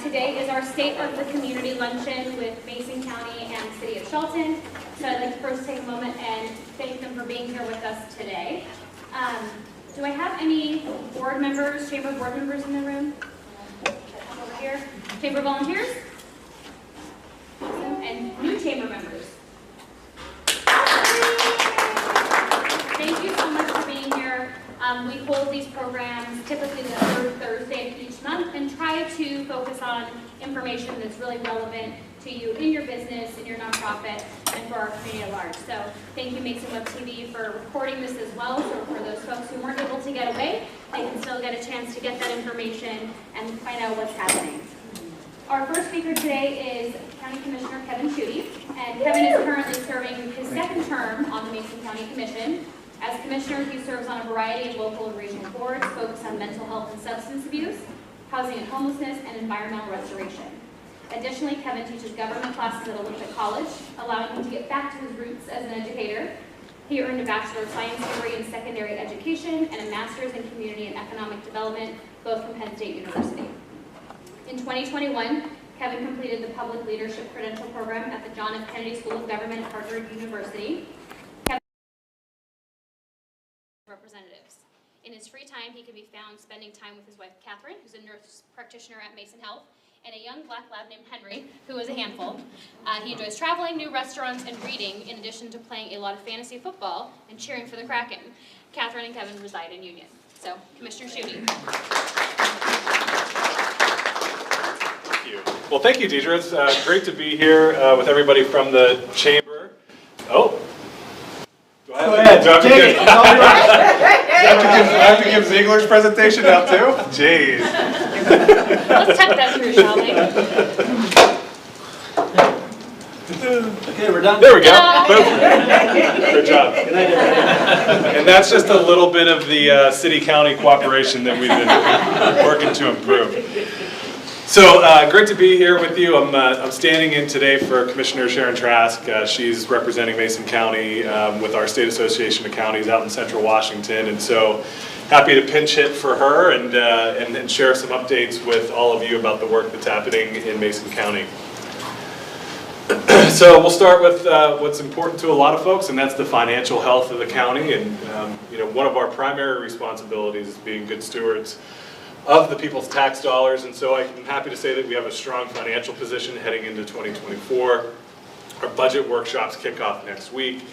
Today is our State of the Community Luncheon with Mason County and City of Shelton. So I'd like to first take a moment and thank them for being here with us today. Do I have any board members, chamber board members in the room? Over here. Chamber volunteers? Awesome. And new chamber members. Thank you so much for being here. We hold these programs typically the third Thursday of each month and try to focus on information that's really relevant to you in your business, in your nonprofit, and for our community at large. So thank you Mason Web TV for recording this as well. So for those folks who weren't able to get away, they can still get a chance to get that information and find out what's happening. Our first speaker today is County Commissioner Kevin Shutty, and Kevin is currently serving his second term on the Mason County Commission. As Commissioner, he serves on a variety of local and regional boards focused on mental health and substance abuse, housing and homelessness, and environmental restoration. Additionally, Kevin teaches government classes at Olympic College, allowing him to get back to his roots as an educator. He earned a Bachelor of Science degree in secondary education and a Master's in Community and Economic Development, both from Penn State University. In 2021, Kevin completed the Public Leadership Credential Program at the John F. Kennedy School of Government at Harvard University. Representatives. In his free time, he can be found spending time with his wife, Catherine, who's a nurse practitioner at Mason Health, and a young black lab named Henry, who is a handful. He enjoys traveling, new restaurants, and reading, in addition to playing a lot of fantasy football and cheering for the Kraken. Catherine and Kevin reside in Union. So, Commissioner Shutty. Thank you. Well, thank you, Deidre. It's great to be here with everybody from the chamber. Oh. Do I have to give Ziegler's presentation now too? Jeez. Let's tuck that through, shall we? Okay, we're done. There we go. Good job. Good night, everybody. And that's just a little bit of the city-county cooperation that we've been working to improve. So great to be here with you. I'm standing in today for Commissioner Sharon Trask. She's representing Mason County with our State Association of Counties out in Central Washington, and so happy to pinch hit for her and share some updates with all of you about the work that's happening in Mason County. So we'll start with what's important to a lot of folks, and that's the financial health of the county. And one of our primary responsibilities is being good stewards of the people's tax dollars, and so I'm happy to say that we have a strong financial position heading into 2024. Our budget workshops kick off next week,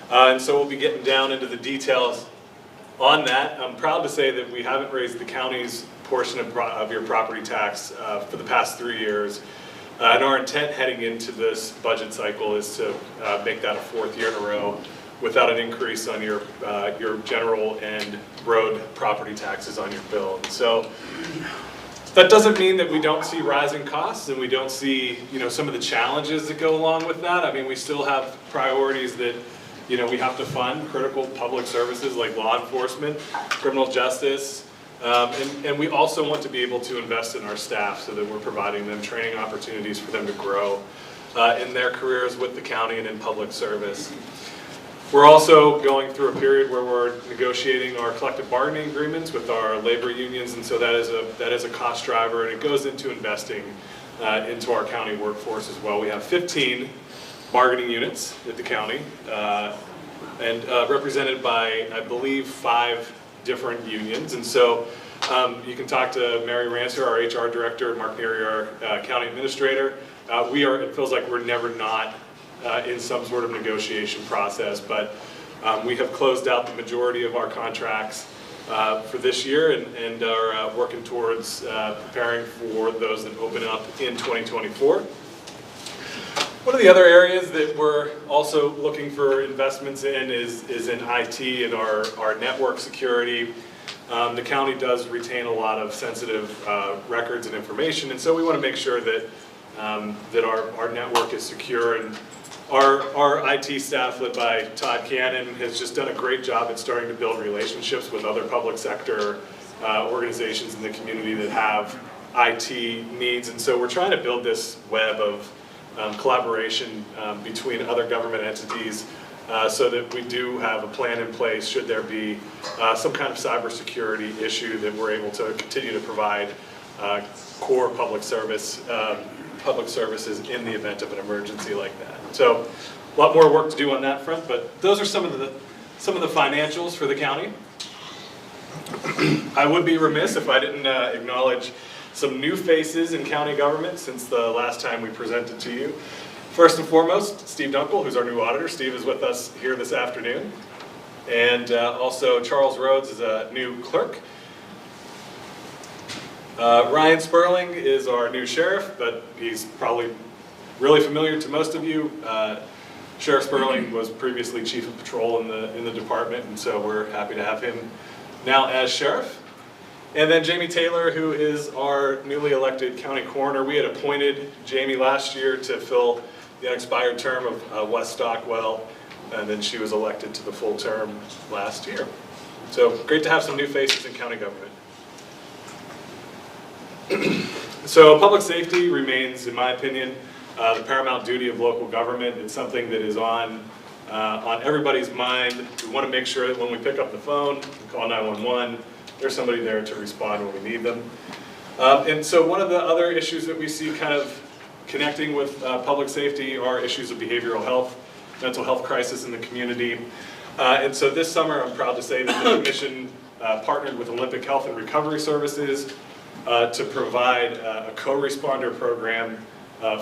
and so we'll be getting down into the details on that. I'm proud to say that we haven't raised the county's portion of your property tax for the past 3 years, and our intent heading into this budget cycle is to make that a 4th year in a row without an increase on your general and road property taxes on your bill. And so that doesn't mean that we don't see rising costs and we don't see some of the challenges that go along with that. I mean, we still have priorities that we have to fund, critical public services like law enforcement, criminal justice, and we also want to be able to invest in our staff so that we're providing them training opportunities for them to grow in their careers with the county and in public service. We're also going through a period where we're negotiating our collective bargaining agreements with our labor unions, and so that is a cost driver, and it goes into investing into our county workforce as well. We have 15 bargaining units at the county, and represented by, I believe, 5 different unions. And so you can talk to Mary Rancer, our HR director, and Mark Neary, our county administrator. It feels like we're never not in some sort of negotiation process, but we have closed out the majority of our contracts for this year and are working towards preparing for those that open up in 2024. One of the other areas that we're also looking for investments in is in IT and our network security. The county does retain a lot of sensitive records and information, and so we want to make sure that our network is secure. And our IT staff, led by Todd Cannon, has just done a great job at starting to build relationships with other public sector organizations in the community that have IT needs. And so we're trying to build this web of collaboration between other government entities so that we do have a plan in place should there be some kind of cybersecurity issue, that we're able to continue to provide core public services in the event of an emergency like that. So a lot more work to do on that front, but those are some of the financials for the county. I would be remiss if I didn't acknowledge some new faces in county government since the last time we presented to you. First and foremost, Steve Dunkel, who's our new auditor. Steve is with us here this afternoon. And also Charles Rhodes is a new clerk. Ryan Sperling is our new sheriff, but he's probably really familiar to most of you. Sheriff Sperling was previously chief of patrol in the department, and so we're happy to have him now as sheriff. And then Jamie Taylor, who is our newly elected county coroner. We had appointed Jamie last year to fill the unexpired term of Wes Stockwell, and then she was elected to the full term last year. So great to have some new faces in county government. So public safety remains, in my opinion, the paramount duty of local government. It's something that is on everybody's mind. We want to make sure that when we pick up the phone and call 911, there's somebody there to respond when we need them. And so one of the other issues that we see kind of connecting with public safety are issues of behavioral health, mental health crisis in the community. And so this summer, I'm proud to say that the Commission partnered with Olympic Health and Recovery Services to provide a co-responder program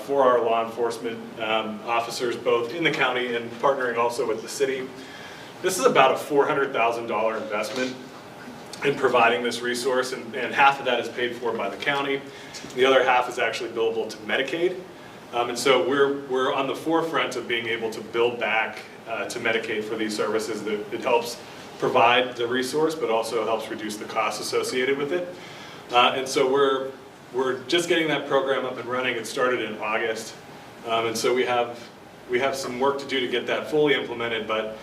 for our law enforcement officers, both in the county and partnering also with the city. This is about a $400,000 investment in providing this resource, and half of that is paid for by the county. The other half is actually billable to Medicaid. And so we're on the forefront of being able to build back to Medicaid for these services. It helps provide the resource, but also helps reduce the costs associated with it. And so we're just getting that program up and running. It started in August, and so we have some work to do to get that fully implemented. But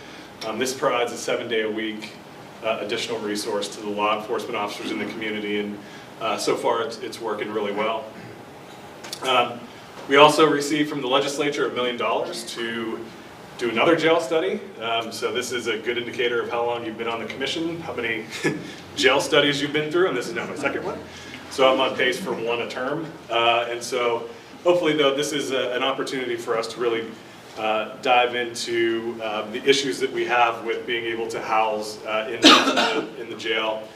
this provides a 7-day-a-week additional resource to the law enforcement officers in the community, and so far it's working really well. We also received from the legislature $1 million to do another jail study. So this is a good indicator of how long you've been on the commission, how many jail studies you've been through, and this is now my second one. So I'm on pace for one a term. And so hopefully, though, this is an opportunity for us to really dive into the issues that we have with being able to house inmates in the jail,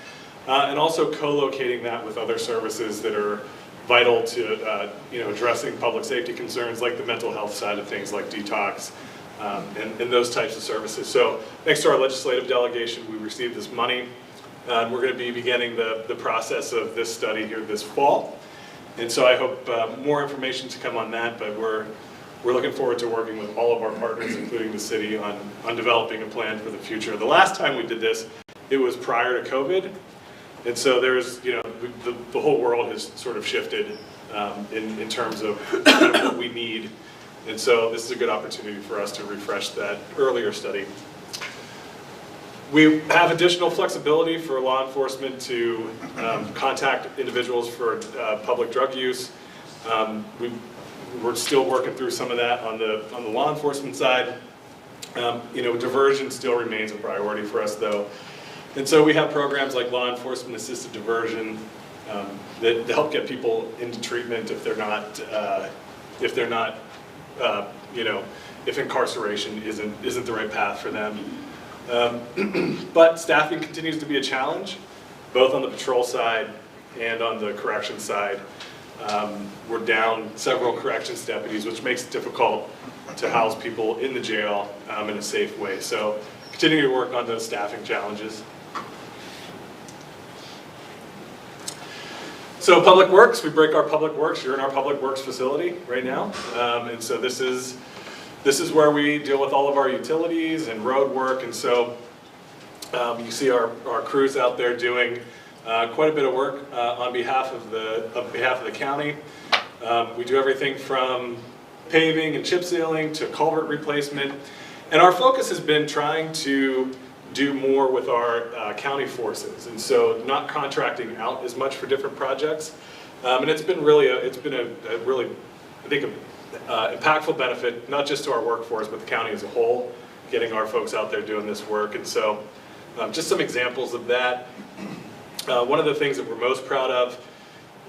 and also co-locating that with other services that are vital to addressing public safety concerns, like the mental health side of things, like detox, and those types of services. So thanks to our legislative delegation, we received this money, and we're going to be beginning the process of this study here this fall. And so I hope more information to come on that, but we're looking forward to working with all of our partners, including the city, on developing a plan for the future. The last time we did this, it was prior to COVID, and so there's, the whole world has sort of shifted in terms of kind of what we need. And so this is a good opportunity for us to refresh that earlier study. We have additional flexibility for law enforcement to contact individuals for public drug use. We're still working through some of that on the law enforcement side. Diversion still remains a priority for us, though. And so we have programs like law enforcement assisted diversion that help get people into treatment if incarceration isn't the right path for them. But staffing continues to be a challenge, both on the patrol side and on the corrections side. We're down several corrections deputies, which makes it difficult to house people in the jail in a safe way. So continuing to work on those staffing challenges. So Public Works, we break our Public Works. You're in our Public Works facility right now. And so this is where we deal with all of our utilities and road work. And so you see our crews out there doing quite a bit of work on behalf of the county. We do everything from paving and chip sealing to culvert replacement. And our focus has been trying to do more with our county forces, and so not contracting out as much for different projects. And it's been a really, I think, impactful benefit, not just to our workforce, but the county as a whole, getting our folks out there doing this work. And so just some examples of that. One of the things that we're most proud of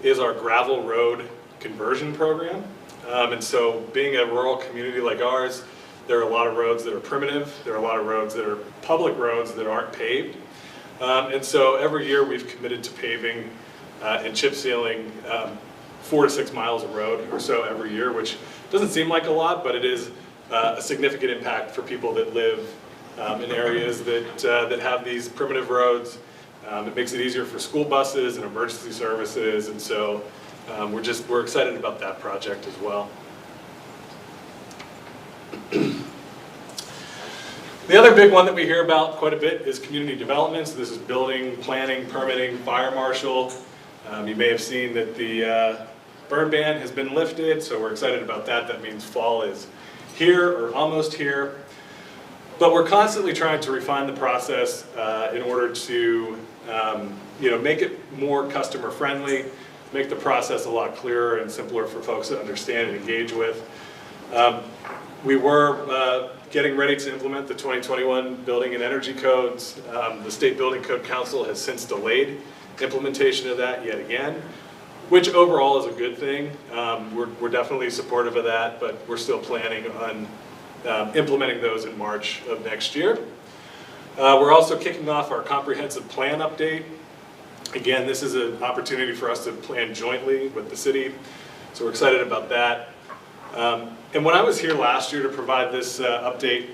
is our gravel road conversion program. And so being a rural community like ours, there are a lot of roads that are primitive. There are a lot of roads that are public roads that aren't paved. And so every year we've committed to paving and chip sealing 4 to 6 miles of road or so every year, which doesn't seem like a lot, but it is a significant impact for people that live in areas that have these primitive roads. It makes it easier for school buses and emergency services, and so we're excited about that project as well. The other big one that we hear about quite a bit is community development. So this is building, planning, permitting, fire marshal. You may have seen that the burn ban has been lifted, so we're excited about that. That means fall is here or almost here. But we're constantly trying to refine the process in order to make it more customer friendly, make the process a lot clearer and simpler for folks to understand and engage with. We were getting ready to implement the 2021 Building and Energy Codes. The State Building Code Council has since delayed implementation of that yet again, which overall is a good thing. We're definitely supportive of that, but we're still planning on implementing those in March of next year. We're also kicking off our comprehensive plan update. Again, this is an opportunity for us to plan jointly with the city, so we're excited about that. And when I was here last year to provide this update,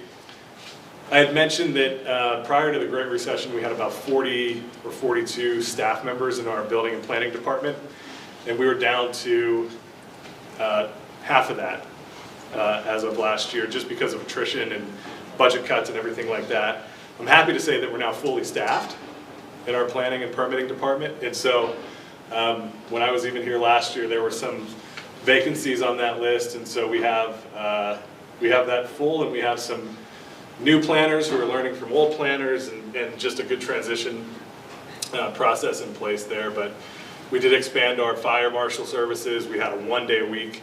I had mentioned that prior to the Great Recession, we had about 40 or 42 staff members in our building and planning department, and we were down to half of that as of last year, just because of attrition and budget cuts and everything like that. I'm happy to say that we're now fully staffed in our planning and permitting department, and so when I was even here last year, there were some vacancies on that list, and so we have that full, and we have some new planners who are learning from old planners, and just a good transition process in place there. But we did expand our fire marshal services. We had a 1-day-a-week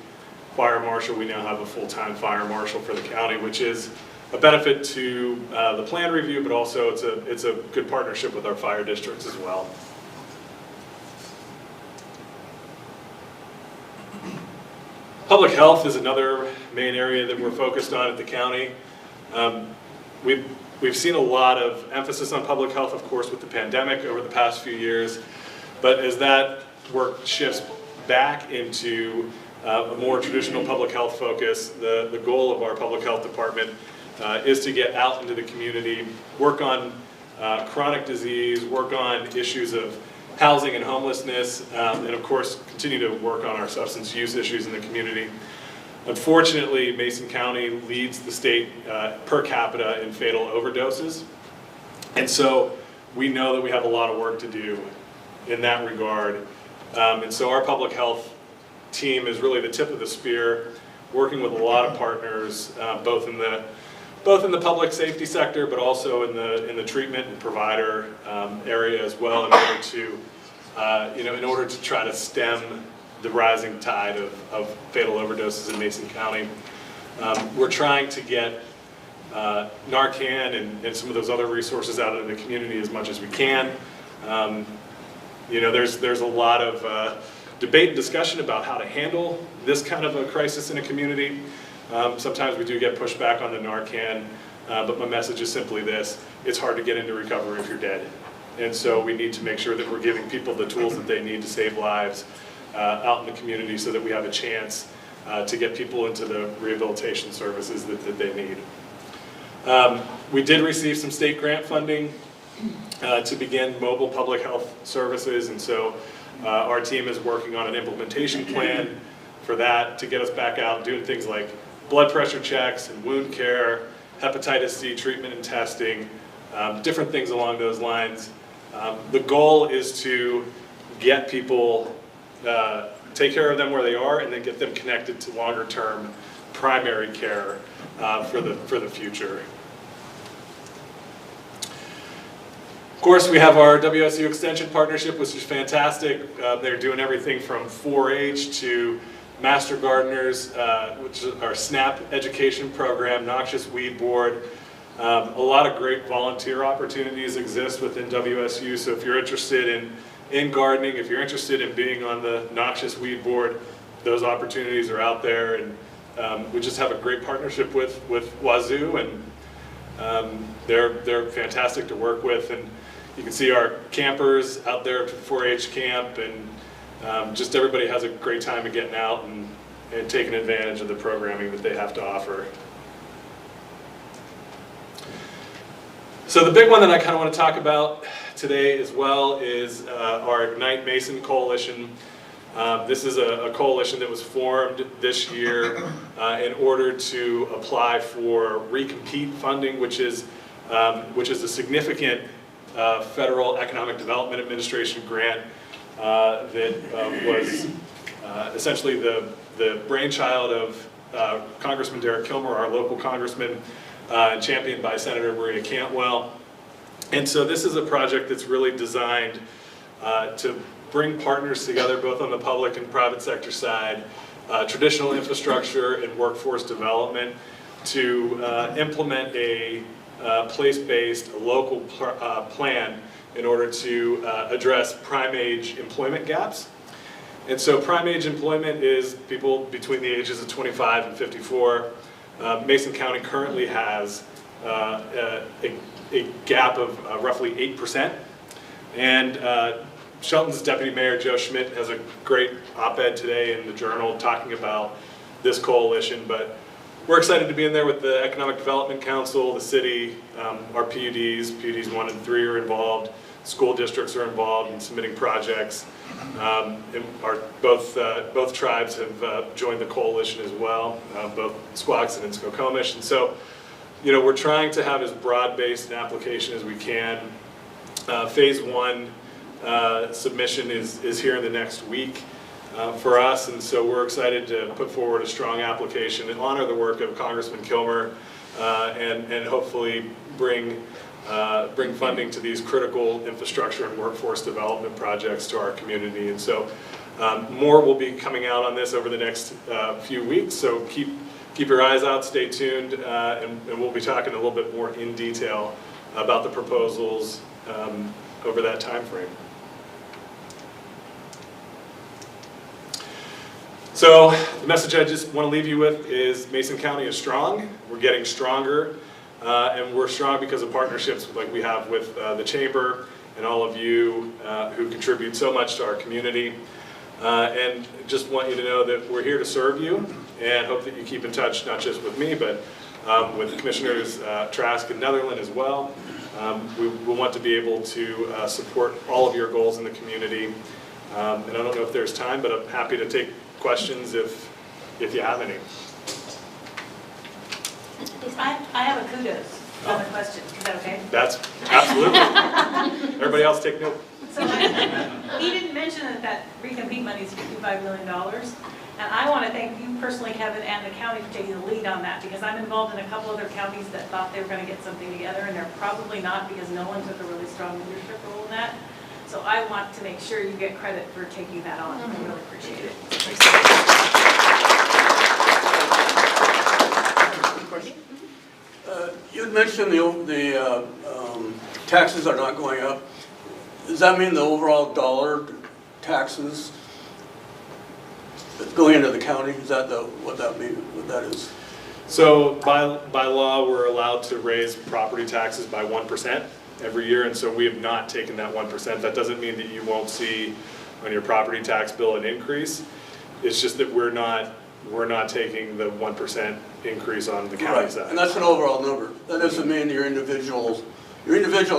fire marshal. We now have a full-time fire marshal for the county, which is a benefit to the plan review, but also it's a good partnership with our fire districts as well. Public health is another main area that we're focused on at the county. We've seen a lot of emphasis on public health, of course, with the pandemic over the past few years, but as that work shifts back into a more traditional public health focus, the goal of our public health department is to get out into the community, work on chronic disease, work on issues of housing and homelessness, and of course continue to work on our substance use issues in the community. Unfortunately, Mason County leads the state per capita in fatal overdoses, and so we know that we have a lot of work to do in that regard. And so our public health team is really the tip of the spear, working with a lot of partners, both in the public safety sector, but also in the treatment and provider area as well, in order to try to stem the rising tide of fatal overdoses in Mason County. We're trying to get Narcan and some of those other resources out in the community as much as we can. There's a lot of debate and discussion about how to handle this kind of a crisis in a community. Sometimes we do get pushback on the Narcan, but my message is simply this: it's hard to get into recovery if you're dead. And so we need to make sure that we're giving people the tools that they need to save lives out in the community, so that we have a chance to get people into the rehabilitation services that they need. We did receive some state grant funding to begin mobile public health services, and so our team is working on an implementation plan for that to get us back out doing things like blood pressure checks and wound care, hepatitis C treatment and testing, different things along those lines. The goal is to get people, take care of them where they are, and then get them connected to longer term primary care for the future. Of course, we have our WSU Extension partnership, which is fantastic. They're doing everything from 4-H to Master Gardeners, which is our SNAP education program, Noxious Weed Board. A lot of great volunteer opportunities exist within WSU, so if you're interested in gardening, if you're interested in being on the noxious weed board, those opportunities are out there, and we just have a great partnership with Wazoo, and they're fantastic to work with, and you can see our campers out there at 4-H camp, and just everybody has a great time of getting out and taking advantage of the programming that they have to offer. So the big one that I kind of want to talk about today as well is our Ignite Mason Coalition. This is a coalition that was formed this year in order to apply for recompete funding, which is a significant federal Economic Development Administration grant that was essentially the brainchild of Congressman Derek Kilmer, our local congressman, championed by Senator Maria Cantwell. And so this is a project that's really designed to bring partners together both on the public and private sector side, traditional infrastructure and workforce development, to implement a place-based local plan in order to address prime age employment gaps. And so prime age employment is people between the ages of 25 and 54. Mason County currently has a gap of roughly 8%. And Shelton's Deputy Mayor Joe Schmidt has a great op-ed today in the Journal talking about this coalition, but we're excited to be in there with the Economic Development Council, the city, our PUDs 1 and 3 are involved, school districts are involved in submitting projects. And both tribes have joined the coalition as well, both Squax and Skokomish. And so, you know, we're trying to have as broad-based an application as we can. Phase 1 submission is here in the next week for us, and so we're excited to put forward a strong application and honor the work of Congressman Kilmer and hopefully bring funding to these critical infrastructure and workforce development projects to our community. And so more will be coming out on this over the next few weeks, so keep your eyes out, stay tuned, and we'll be talking a little bit more in detail about the proposals over that time frame. So the message I just want to leave you with is Mason County is strong. We're getting stronger, and we're strong because of partnerships like we have with the Chamber and all of you who contribute so much to our community. And just want you to know that we're here to serve you, and hope that you keep in touch not just with me, but with Commissioners Trask and Netherland as well. We want to be able to support all of your goals in the community. And I don't know if there's time, but I'm happy to take questions if you have any. I have a kudos on the question. Is that okay? That's absolutely. Everybody else take note. So he didn't mention that recompete money is $55 million. And I want to thank you personally, Kevin, and the county for taking the lead on that, because I'm involved in a couple other counties that thought they were going to get something together, and they're probably not, because no one took a really strong leadership role in that. So I want to make sure you get credit for taking that on. I really appreciate it. Question? You had mentioned the taxes are not going up. Does that mean the overall dollar taxes that's going into the county? Is that what that means? What that is? So by law, we're allowed to raise property taxes by 1% every year, and so we have not taken that 1%. That doesn't mean that you won't see on your property tax bill an increase. It's just that we're not taking the 1% increase on the county side. And that's an overall number. That doesn't mean your individual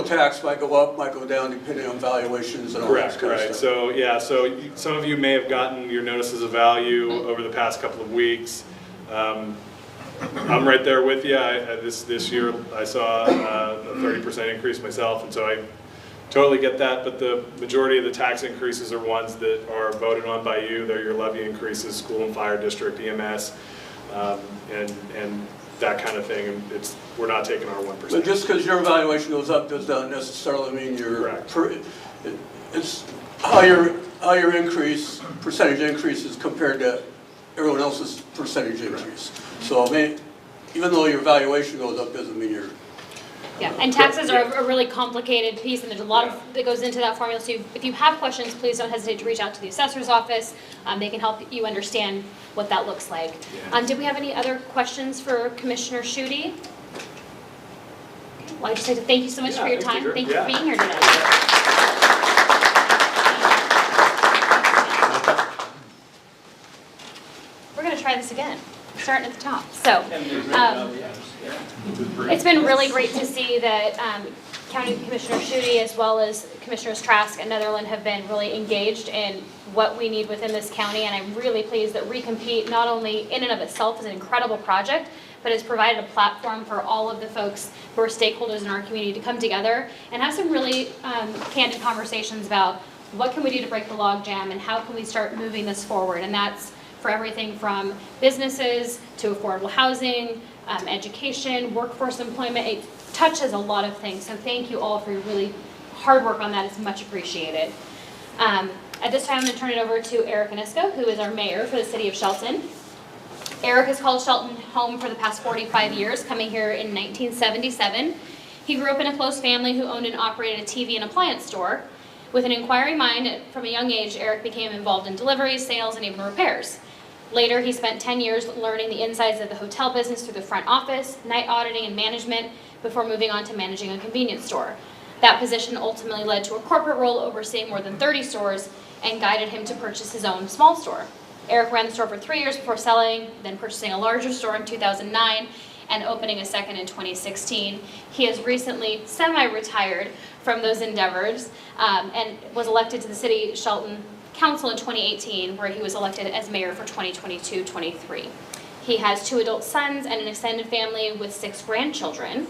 tax might go up, might go down, depending on valuations and all that kind of stuff. So yeah, so some of you may have gotten your notices of value over the past couple of weeks. I'm right there with you. This year I saw a 30% increase myself, and so I totally get that, but the majority of the tax increases are ones that are voted on by you. They're your levy increases, school and fire district, EMS, and that kind of thing. And we're not taking our 1%. But just because your valuation goes up does not necessarily mean your it's how your percentage increase is compared to everyone else's percentage increase. So I mean, even though your valuation goes up, doesn't mean your Yeah, and taxes are a really complicated piece, and there's a lot that goes into that formula. So if you have questions, please don't hesitate to reach out to the assessor's office. They can help you understand what that looks like. Yeah. Did we have any other questions for Commissioner Shutty? Okay. Well, I just like to thank you so much for your time. Thank you for being here today. We're going to try this again, starting at the top. So, it's been really great to see that County Commissioner Shutty as well as Commissioners Trask and Netherland have been really engaged in what we need within this county, and I'm really pleased that Recompete not only in and of itself is an incredible project, but has provided a platform for all of the folks who are stakeholders in our community to come together and have some really candid conversations about what can we do to break the log jam and how can we start moving this forward. And that's for everything from businesses to affordable housing, education, workforce employment. It touches a lot of things. So thank you all for your really hard work on that. It's much appreciated. At this time, I'm going to turn it over to Eric Onisko, who is our mayor for the city of Shelton. Eric has called Shelton home for the past 45 years, coming here in 1977. He grew up in a close family who owned and operated a TV and appliance store. With an inquiring mind, from a young age, Eric became involved in deliveries, sales, and even repairs. Later, he spent 10 years learning the insides of the hotel business through the front office, night auditing, and management before moving on to managing a convenience store. That position ultimately led to a corporate role overseeing more than 30 stores and guided him to purchase his own small store. Eric ran the store for 3 years before selling, then purchasing a larger store in 2009 and opening a second in 2016. He has recently semi-retired from those endeavors and was elected to the City Shelton Council in 2018, where he was elected as mayor for 2022-23. He has 2 adult sons and an extended family with 6 grandchildren.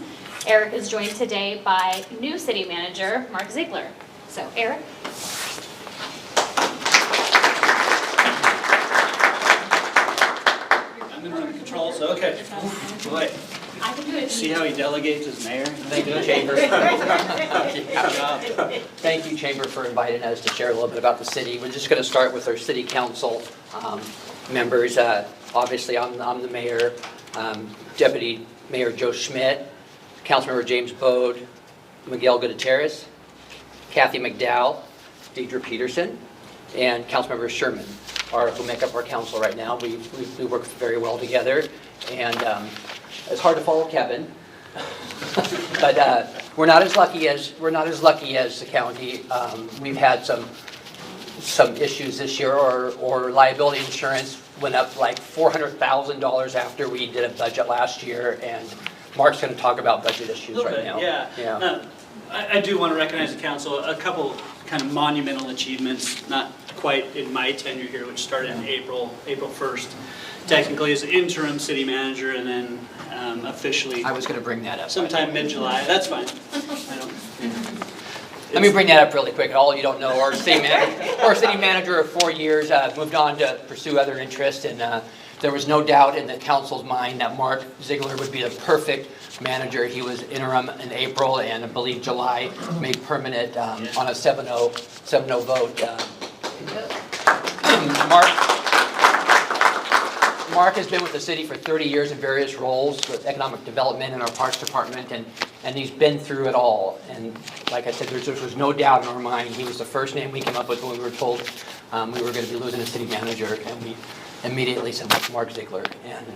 Eric is joined today by new city manager, Mark Ziegler. So, Eric. I'm in remote control, so okay. Boy, I can do it. see how he delegates as mayor? Thank you, Chamber. Thank you, Chamber, for inviting us to share a little bit about the city. We're just going to start with our city council members. Obviously, I'm the mayor, Deputy Mayor Joe Schmidt, Councilmember James Bode, Miguel Gutierrez, Kathy McDowell, Deidre Peterson, and Councilmember Sherman who make up our council right now. We work very well together, and it's hard to follow Kevin, but we're not as lucky as the county. We've had some issues this year, or liability insurance went up like $400,000 after we did a budget last year, and Mark's going to talk about budget issues right now. Yeah. I do want to recognize the council. A couple kind of monumental achievements, not quite in my tenure here, which started in April 1st. Technically as interim city manager, and then officially. I was going to bring that up. Sometime mid-July. That's fine. Let me bring that up really quick. All you don't know, our city manager of 4 years moved on to pursue other interests, and there was no doubt in the council's mind that Mark Ziegler would be the perfect manager. He was interim in April, and I believe July made permanent on a 7-0 vote. Mark has been with the city for 30 years in various roles with economic development in our parks department, and he's been through it all. And like I said, there was no doubt in our mind. He was the first name we came up with when we were told we were going to be losing a city manager, and we immediately said, Mark Ziegler, and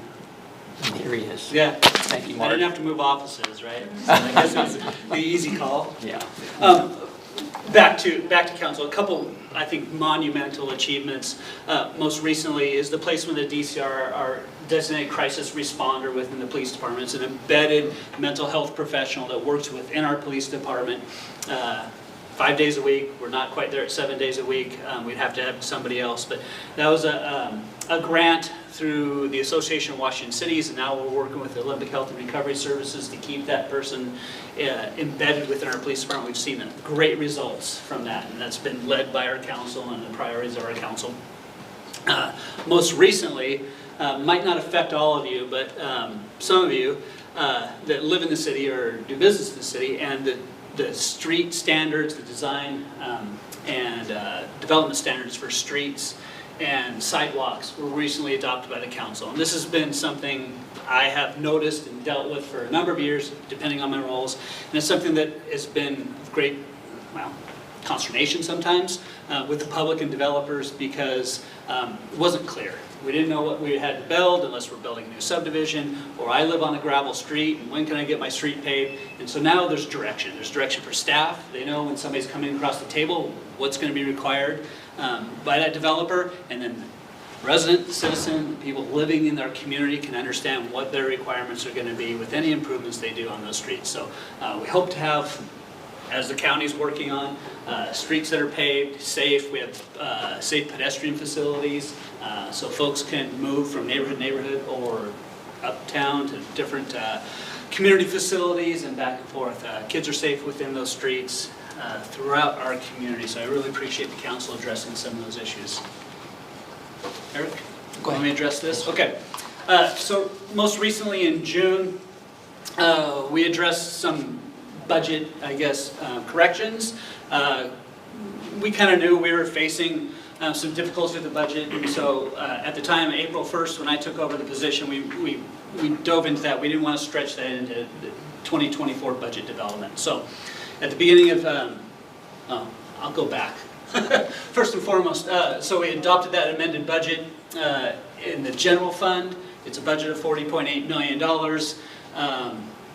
here he is. Yeah. Thank you, Mark. I didn't have to move offices, right? So I guess it was the easy call. Yeah. Back to council, a couple, I think, monumental achievements. Most recently is the placement of the DCR, our designated crisis responder within the police department. It's an embedded mental health professional that works within our police department 5 days a week. We're not quite there at 7 days a week. We'd have to have somebody else. But that was a grant through the Association of Washington Cities, and now we're working with the Olympic Health and Recovery Services to keep that person embedded within our police department. We've seen great results from that, and that's been led by our council and the priorities of our council. Most recently, might not affect all of you, but some of you that live in the city or do business in the city, and the street standards, the design and development standards for streets and sidewalks were recently adopted by the council. And this has been something I have noticed and dealt with for a number of years, depending on my roles. And it's something that has been of great, well, consternation sometimes with the public and developers because it wasn't clear. We didn't know what we had to build unless we're building a new subdivision, or I live on a gravel street, and when can I get my street paved? And so now there's direction. There's direction for staff. They know when somebody's coming across the table, what's going to be required by that developer, and then resident, citizen, people living in their community can understand what their requirements are going to be with any improvements they do on those streets. So we hope to have, as the county's working on, streets that are paved, safe. We have safe pedestrian facilities, so folks can move from neighborhood to neighborhood or uptown to different community facilities and back and forth. Kids are safe within those streets throughout our community, so I really appreciate the council addressing some of those issues. Eric, let me address this. Okay, so most recently in June, we addressed some budget, I guess, corrections. We kind of knew we were facing some difficulties with the budget, and so at the time, April 1st, when I took over the position, we dove into that. We didn't want to stretch that into the 2024 budget development. So at the beginning of, I'll go back. First and foremost, so we adopted that amended budget in the general fund. It's a budget of $40.8 million.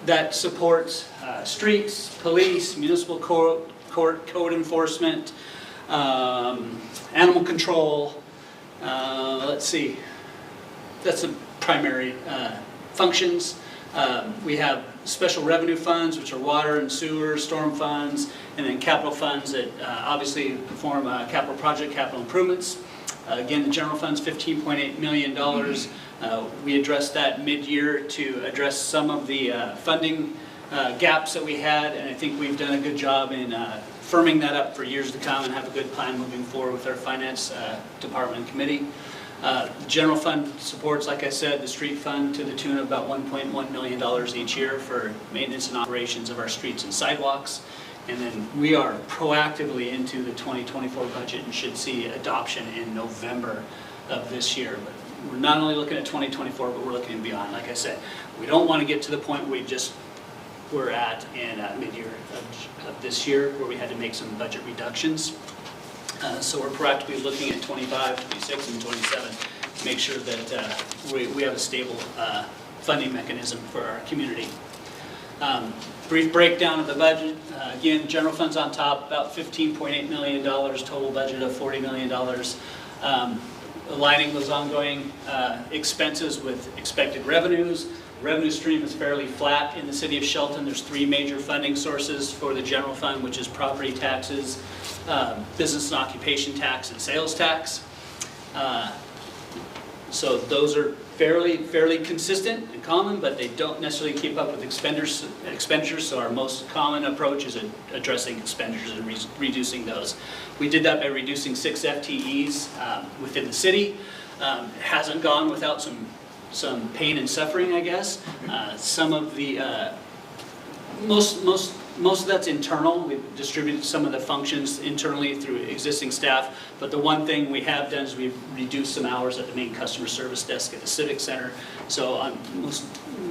That supports streets, police, municipal court, code enforcement, animal control. Let's see, that's the primary functions. We have special revenue funds, which are water and sewer, storm funds, and then capital funds that obviously perform capital project, capital improvements. Again, the general fund's $15.8 million. We addressed that mid-year to address some of the funding gaps that we had, and I think we've done a good job in firming that up for years to come and have a good plan moving forward with our finance department and committee. The general fund supports, like I said, the street fund to the tune of about $1.1 million each year for maintenance and operations of our streets and sidewalks. And then we are proactively into the 2024 budget and should see adoption in November of this year. But we're not only looking at 2024, but we're looking beyond. Like I said, we don't want to get to the point we're at in mid-year of this year where we had to make some budget reductions. So we're proactively looking at 25, 26, and 27 to make sure that we have a stable funding mechanism for our community. Brief breakdown of the budget. Again, general funds on top, about $15.8 million, total budget of $40 million. Aligning those ongoing expenses with expected revenues. The revenue stream is fairly flat in the city of Shelton. There's three major funding sources for the general fund, which is property taxes, business and occupation tax, and sales tax. So those are fairly consistent and common, but they don't necessarily keep up with expenditures. So our most common approach is addressing expenditures and reducing those. We did that by reducing 6 FTEs within the city. It hasn't gone without some pain and suffering, I guess. Some of the most of that's internal. We've distributed some of the functions internally through existing staff, but the one thing we have done is we've reduced some hours at the main customer service desk at the Civic Center. So on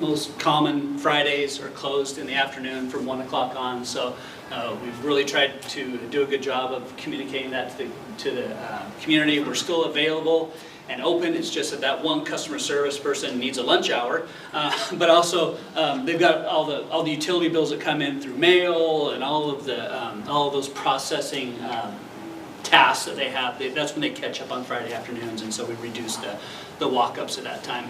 most common Fridays are closed in the afternoon from 1 o'clock on. So we've really tried to do a good job of communicating that to the community. We're still available and open. It's just that one customer service person needs a lunch hour, but also they've got all the utility bills that come in through mail and all of those processing tasks that they have. That's when they catch up on Friday afternoons, and so we reduced the walk-ups at that time.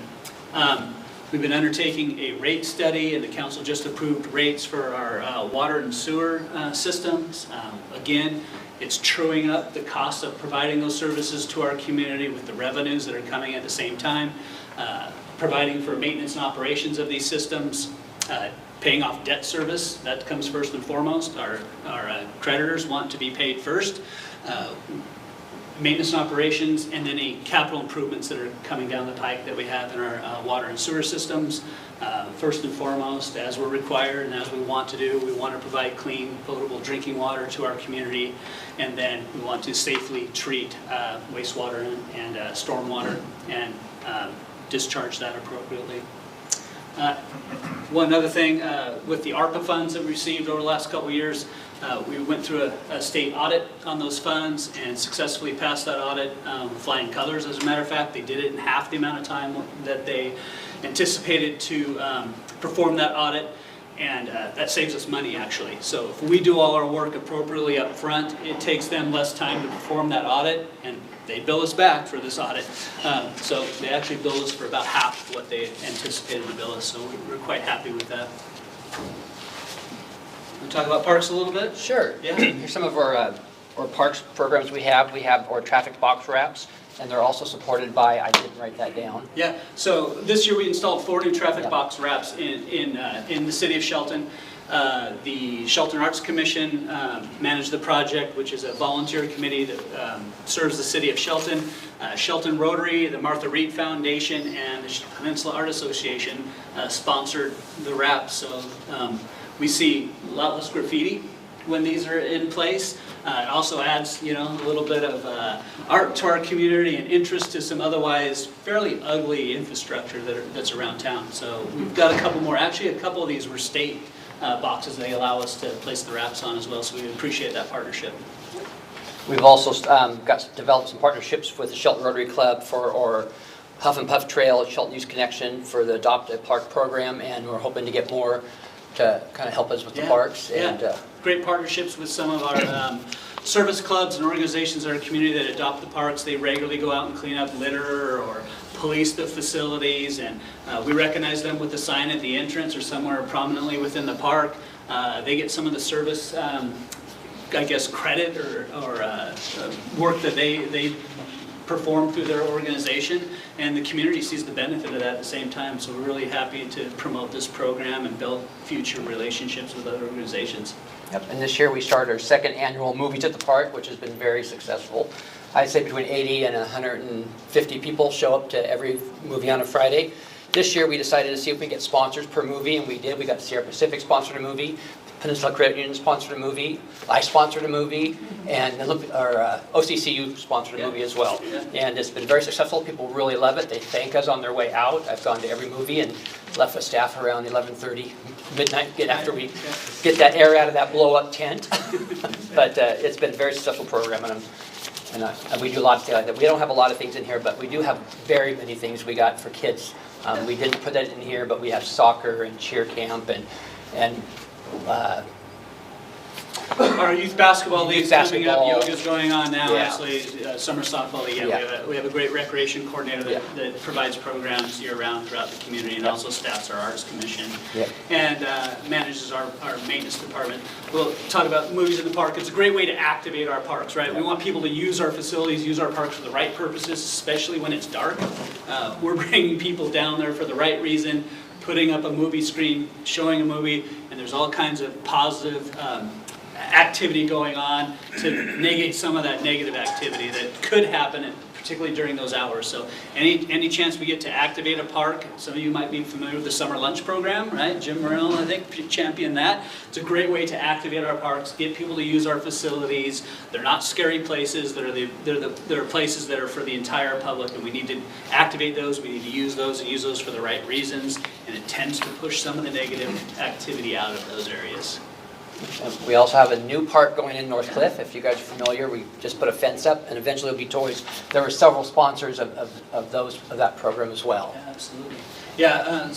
We've been undertaking a rate study, and the council just approved rates for our water and sewer systems. Again, it's truing up the cost of providing those services to our community with the revenues that are coming at the same time, providing for maintenance and operations of these systems, paying off debt service. That comes first and foremost. Our creditors want to be paid first. maintenance and operations, and then any capital improvements that are coming down the pike that we have in our water and sewer systems. First and foremost, as we're required and as we want to do, we want to provide clean, potable drinking water to our community, and then we want to safely treat wastewater and stormwater and discharge that appropriately. One other thing, with the ARPA funds that we received over the last couple of years, we went through a state audit on those funds and successfully passed that audit with flying colors. As a matter of fact, they did it in half the amount of time that they anticipated to perform that audit, and that saves us money actually. So if we do all our work appropriately up front, it takes them less time to perform that audit, and they bill us back for this audit. So they actually bill us for about half of what they anticipated to bill us, so we're quite happy with that. Want to talk about parks a little bit? Sure. Yeah. Here's some of our parks programs we have. We have our traffic box wraps, and they're also supported by, I didn't write that down. Yeah, so this year we installed 4 new traffic Yeah. box wraps in the city of Shelton. The Shelton Arts Commission managed the project, which is a volunteer committee that serves the city of Shelton. Shelton Rotary, the Martha Reed Foundation, and the Peninsula Art Association sponsored the wraps. So we see a lot less graffiti when these are in place. It also adds, a little bit of art to our community and interest to some otherwise fairly ugly infrastructure that's around town. So we've got a couple more. Actually, a couple of these were state boxes they allow us to place the wraps on as well, so we appreciate that partnership. We've also developed some partnerships with the Shelton Rotary Club for our Huff and Puff Trail, Shelton Youth Connection for the Adopt a Park program, and we're hoping to get more to kind of help us with the parks. And great partnerships with some of our service clubs and organizations in our community that adopt the parks. They regularly go out and clean up litter or police the facilities, and we recognize them with the sign at the entrance or somewhere prominently within the park. They get some of the service, credit or work that they perform through their organization, and the community sees the benefit of that at the same time. So we're really happy to promote this program and build future relationships with other organizations. Yep. And this year we started our second annual Movies at the Park, which has been very successful. I'd say between 80 and 150 people show up to every movie on a Friday. This year we decided to see if we could get sponsors per movie, and we did. We got Sierra Pacific sponsored a movie, Peninsula Credit Union sponsored a movie, I sponsored a movie, and OCCU sponsored a movie as well. And it's been very successful. People really love it. They thank us on their way out. I've gone to every movie and left with staff around 11:30, midnight, after we get that air out of that blow-up tent. But it's been a very successful program, and we do a lot of things like that. We don't have a lot of things in here, but we do have very many things we got for kids. We didn't put that in here, but we have soccer and cheer camp and our youth basketball league is coming up. basketball. Yoga's going on now. Yeah. Actually, summer softball league. We have a great recreation coordinator that provides programs year-round throughout the community, and also staffs our arts commission and manages our maintenance department. We'll talk about movies in the park. It's a great way to activate our parks, right? We want people to use our facilities, use our parks for the right purposes, especially when it's dark. We're bringing people down there for the right reason, putting up a movie screen, showing a movie, and there's all kinds of positive activity going on to negate some of that negative activity that could happen, particularly during those hours. So any chance we get to activate a park, some of you might be familiar with the summer lunch program, right? Jim Morrell, I think, championed that. It's a great way to activate our parks, get people to use our facilities. They're not scary places. They're places that are for the entire public, and we need to activate those. We need to use those and use those for the right reasons, and it tends to push some of the negative activity out of those areas. We also have a new park going in North Cliff. If you guys are familiar, we just put a fence up, and eventually it'll be toys. There were several sponsors of that program as well. Yeah, absolutely. Yeah,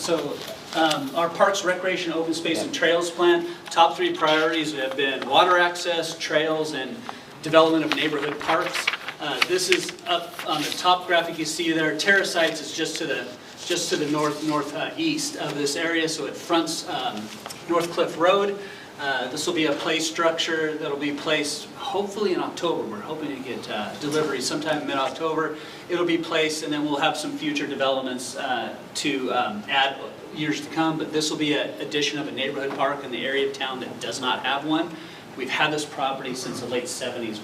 our Parks, Recreation, Open Space, and Trails Plan, top 3 priorities have been water access, trails, and development of neighborhood parks. This is up on the top graphic you see there. Terrace Sites is just to the northeast of this area, so it fronts North Cliff Road. This will be a play structure that'll be placed hopefully in October. We're hoping to get delivery sometime mid-October. It'll be placed, and then we'll have some future developments to add years to come. But this will be an addition of a neighborhood park in the area of town that does not have one. We've had this property since the late 70s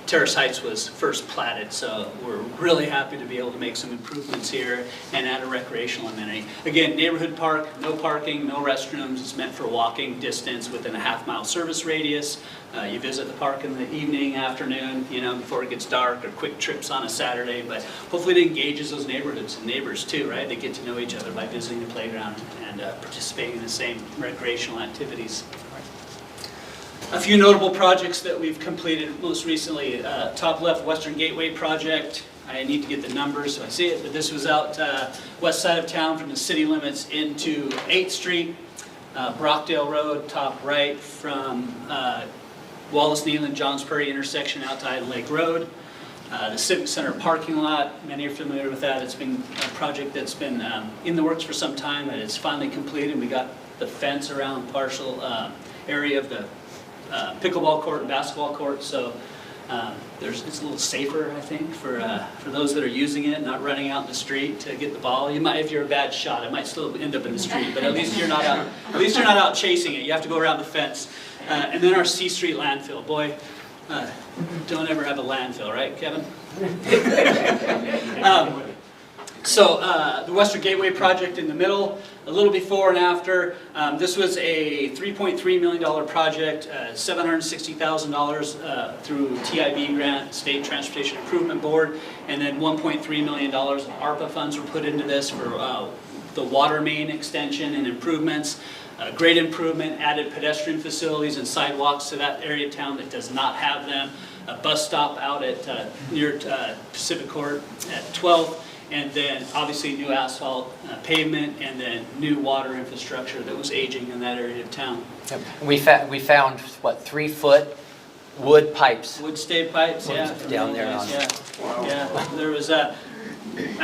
Terrace Heights was first platted, so we're really happy to be able to make some improvements here and add a recreational amenity. Again, neighborhood park, no parking, no restrooms. It's meant for walking distance within a half-mile service radius. You visit the park in the evening, afternoon, before it gets dark, or quick trips on a Saturday, but hopefully it engages those neighborhoods and neighbors too, right? They get to know each other by visiting the playground and participating in the same recreational activities. A few notable projects that we've completed most recently. Top left, Western Gateway project. I need to get the numbers so I see it, but this was out west side of town from the city limits into 8th Street, Brockdale Road, top right from Wallace Nealon, Johns Prairie intersection out to Iden Lake Road. The Civic Center parking lot, many are familiar with that. It's been a project that's been in the works for some time, and it's finally completed. We got the fence around partial area of the pickleball court and basketball court, so it's a little safer, I think, for those that are using it, not running out in the street to get the ball. You might, if you're a bad shot, it might still end up in the street, but at least you're not out. At least you're not out chasing it. You have to go around the fence. And then our C Street landfill. Boy, don't ever have a landfill, right, Kevin? The Western Gateway project in the middle, a little before and after. This was a $3.3 million project, $760,000 through TIB grant, State Transportation Improvement Board, and then $1.3 million of ARPA funds were put into this for the water main extension and improvements. Great improvement, added pedestrian facilities and sidewalks to that area of town that does not have them. A bus stop out at near Pacific Court at 12th. And then obviously new asphalt pavement, and then new water infrastructure that was aging in that area of town. Yep. We found what, 3-foot wood pipes. Wood stay pipes, yeah. Down there on. Yeah. Wow. Yeah. There was I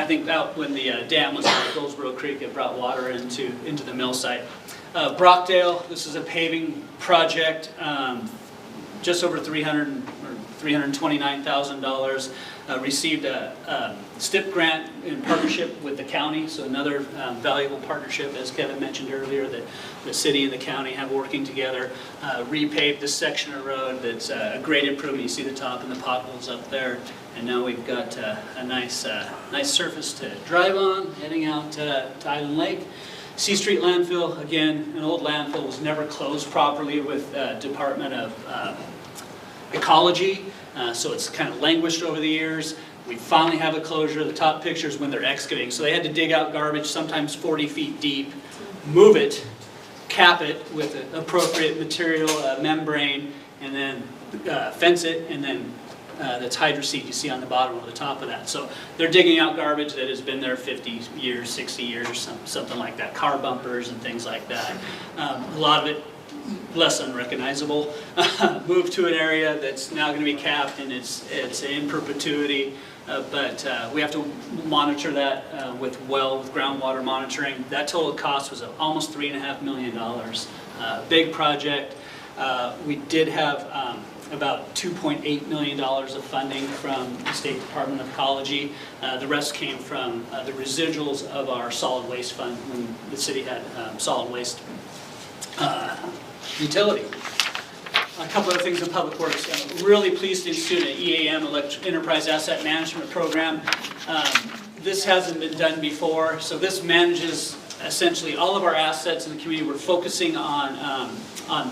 think out when the dam was on Goldsboro Creek, it brought water into the mill site. Brockdale, this is a paving project, just over $329,000. Received a STIP grant in partnership with the county, so another valuable partnership, as Kevin mentioned earlier, that the city and the county have working together. Repaved this section of road that's a great improvement. You see the top and the potholes up there, and now we've got a nice surface to drive on, heading out to Island Lake. C Street landfill, again, an old landfill, was never closed properly with Department of Ecology. So it's kind of languished over the years. We finally have a closure. The top picture is when they're excavating. So they had to dig out garbage, sometimes 40 feet deep, move it, cap it with an appropriate material, membrane, and then fence it, and then that's hydroseed you see on the bottom of the top of that. So they're digging out garbage that has been there 50 years, 60 years, or something like that. Car bumpers and things like that. A lot of it less unrecognizable. Moved to an area that's now going to be capped, and it's in perpetuity. But we have to monitor that with groundwater monitoring. That total cost was almost $3.5 million. Big project. We did have about $2.8 million of funding from the State Department of Ecology. The rest came from the residuals of our solid waste fund when the city had solid waste utility. A couple other things in Public Works. Really pleased to institute an EAM, Enterprise Asset Management Program. This hasn't been done before, so this manages essentially all of our assets in the community. We're focusing on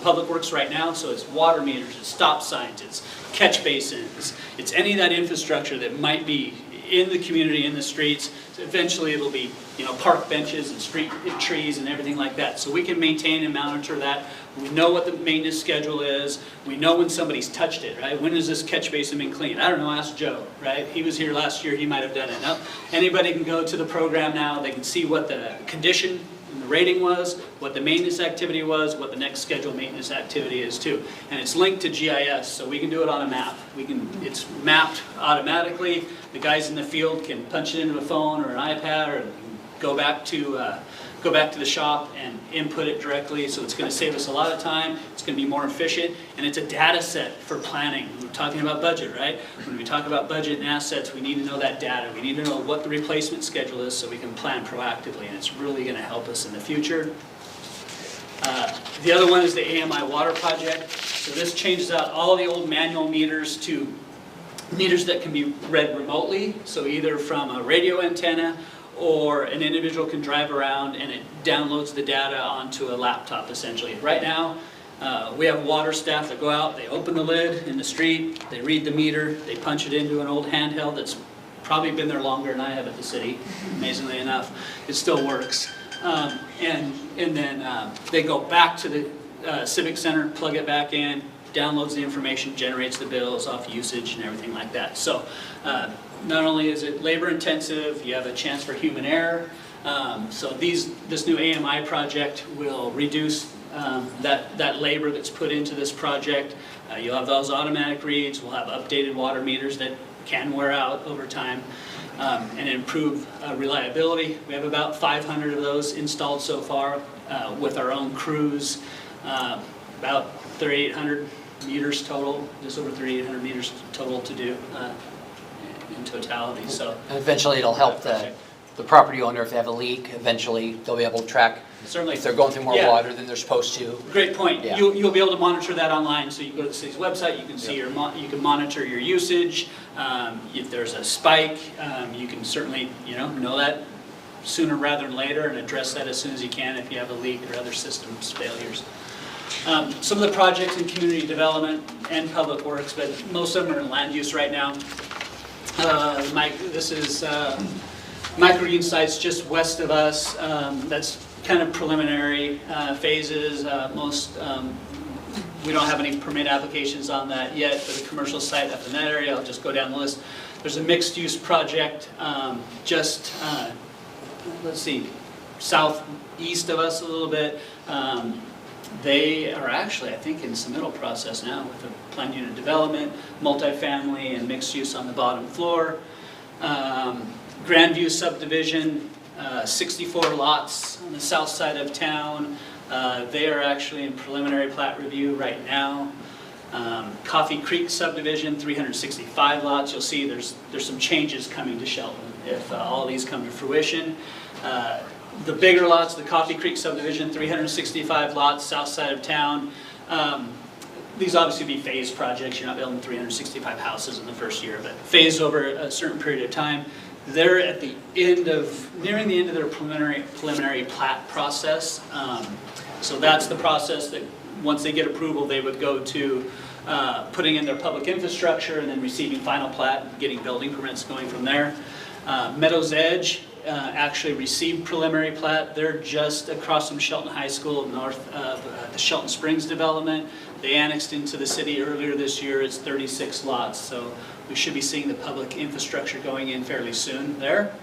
Public Works right now, so it's water meters, it's stop signs, it's catch basins, it's any of that infrastructure that might be in the community, in the streets. So eventually it'll be, park benches and street trees and everything like that. So we can maintain and monitor that. We know what the maintenance schedule is. We know when somebody's touched it, right? When has this catch basin been cleaned? I don't know, ask Joe, right? He was here last year, he might have done it. Now, anybody can go to the program now, they can see what the condition and the rating was, what the maintenance activity was, what the next scheduled maintenance activity is too. And it's linked to GIS, so we can do it on a map. It's mapped automatically. The guys in the field can punch it into a phone or an iPad, or go back to the shop and input it directly. So it's going to save us a lot of time. It's going to be more efficient, and it's a data set for planning. We're talking about budget, right? When we talk about budget and assets, we need to know that data. We need to know what the replacement schedule is so we can plan proactively, and it's really going to help us in the future. The other one is the AMI water project. So this changes out all the old manual meters to meters that can be read remotely, so either from a radio antenna or an individual can drive around and it downloads the data onto a laptop essentially. Right now, we have water staff that go out, they open the lid in the street, they read the meter, they punch it into an old handheld that's probably been there longer than I have at the city, amazingly enough. It still works. And then they go back to the Civic Center, plug it back in, downloads the information, generates the bills off usage and everything like that. So not only is it labor intensive, you have a chance for human error. So this new AMI project will reduce that labor that's put into this project. You'll have those automatic reads, we'll have updated water meters that can wear out over time, and improve reliability. We have about 500 of those installed so far with our own crews, about 3,800 meters total, just over 3,800 meters total to do in totality. So And eventually it'll help the property owner if they have a leak. Eventually they'll be able to track certainly, if they're going through more yeah. water than they're supposed to. Great point. Yeah. You'll be able to monitor that online. So you go to the city's website, you can see you can monitor your usage. If there's a spike, you can certainly know that sooner rather than later and address that as soon as you can if you have a leak or other systems failures. Some of the projects in community development and public works, but most of them are in land use right now. This is microgreen sites just west of us. That's kind of preliminary phases. We don't have any permit applications on that yet for the commercial site up in that area. I'll just go down the list. There's a mixed-use project just, let's see, southeast of us a little bit. They are actually, I think, in submittal process now with a planned unit development, multifamily and mixed use on the bottom floor. Grandview subdivision, 64 lots on the south side of town. They are actually in preliminary plat review right now. Coffee Creek subdivision, 365 lots. You'll see there's some changes coming to Shelton if all of these come to fruition. The bigger lots, the Coffee Creek subdivision, 365 lots, south side of town. These obviously be phased projects. You're not building 365 houses in the first year, but phased over a certain period of time. They're at the end of, nearing the end of their preliminary plat process. So that's the process that once they get approval, they would go to putting in their public infrastructure and then receiving final plat and getting building permits going from there. Meadows Edge actually received preliminary plat. They're just across from Shelton High School, north of the Shelton Springs development. They annexed into the city earlier this year. It's 36 lots, so we should be seeing the public infrastructure going in fairly soon there.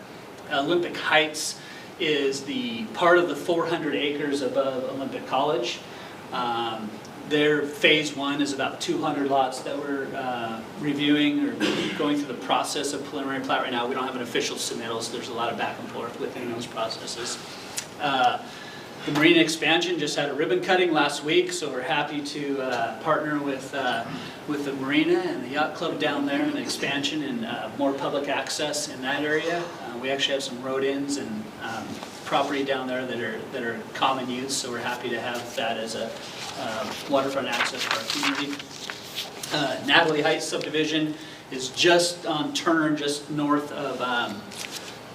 Olympic Heights is the part of the 400 acres above Olympic College. Their phase one is about 200 lots that we're reviewing or going through the process of preliminary plat right now. We don't have an official submittal, so there's a lot of back and forth within those processes. The marina expansion just had a ribbon cutting last week, so we're happy to partner with the marina and the yacht club down there and the expansion and more public access in that area. We actually have some road ins and property down there that are common use, so we're happy to have that as a waterfront access for our community. Natalie Heights subdivision is just on Turner, just north of,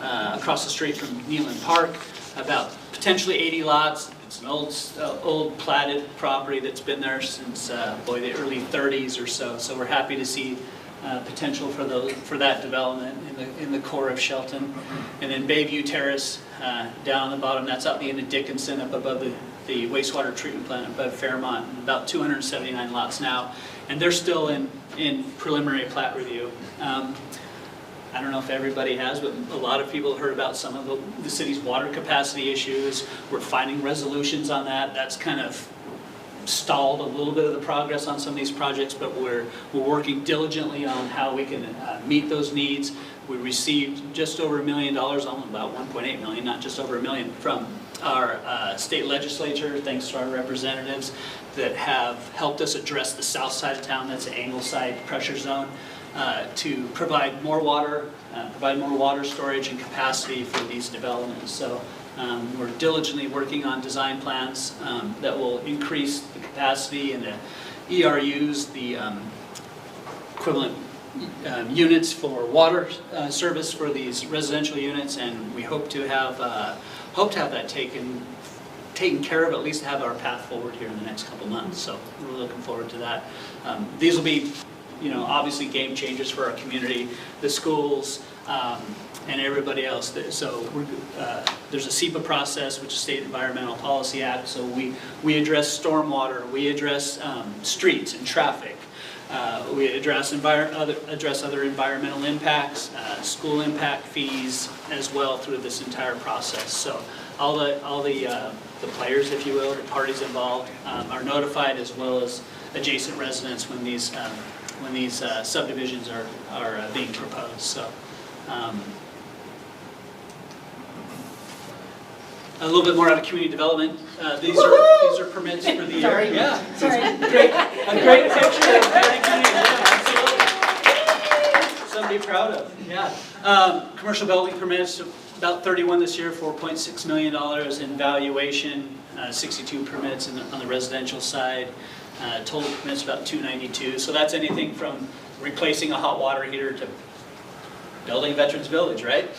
across the street from Neelan Park, about potentially 80 lots. It's an old platted property that's been there since, the early 30s or so. So we're happy to see potential for that development in the core of Shelton. And then Bayview Terrace down on the bottom, that's up the end of Dickinson, up above the wastewater treatment plant above Fairmont, about 279 lots now. And they're still in preliminary plat review. I don't know if everybody has, but a lot of people have heard about some of the city's water capacity issues. We're finding resolutions on that. That's kind of stalled a little bit of the progress on some of these projects, but we're working diligently on how we can meet those needs. We received just over $1 million, almost about 1.8 million, not just over $1 million, from our state legislature, thanks to our representatives that have helped us address the south side of town, that's the Angleside pressure zone, to provide more water storage and capacity for these developments. So we're diligently working on design plans that will increase the capacity and the ERUs, the equivalent units for water service for these residential units, and we hope to have that taken care of, at least have our path forward here in the next couple months. So we're looking forward to that. These will be, obviously game changers for our community, the schools, and everybody else. So there's a SEPA process, which is State Environmental Policy Act. So we address stormwater, we address streets and traffic. We address other environmental impacts, school impact fees as well through this entire process. So all the players, if you will, the parties involved are notified, as well as adjacent residents when these subdivisions are being proposed. So. A little bit more out of community development. These are permits for the year. Yeah. A great picture of County Community. Yeah, absolutely. Something to be proud of. Yeah. Commercial building permits, about 31 this year, $4.6 million in valuation. 62 permits on the residential side. Total permits about 292. So that's anything from replacing a hot water heater to building a veterans village, right?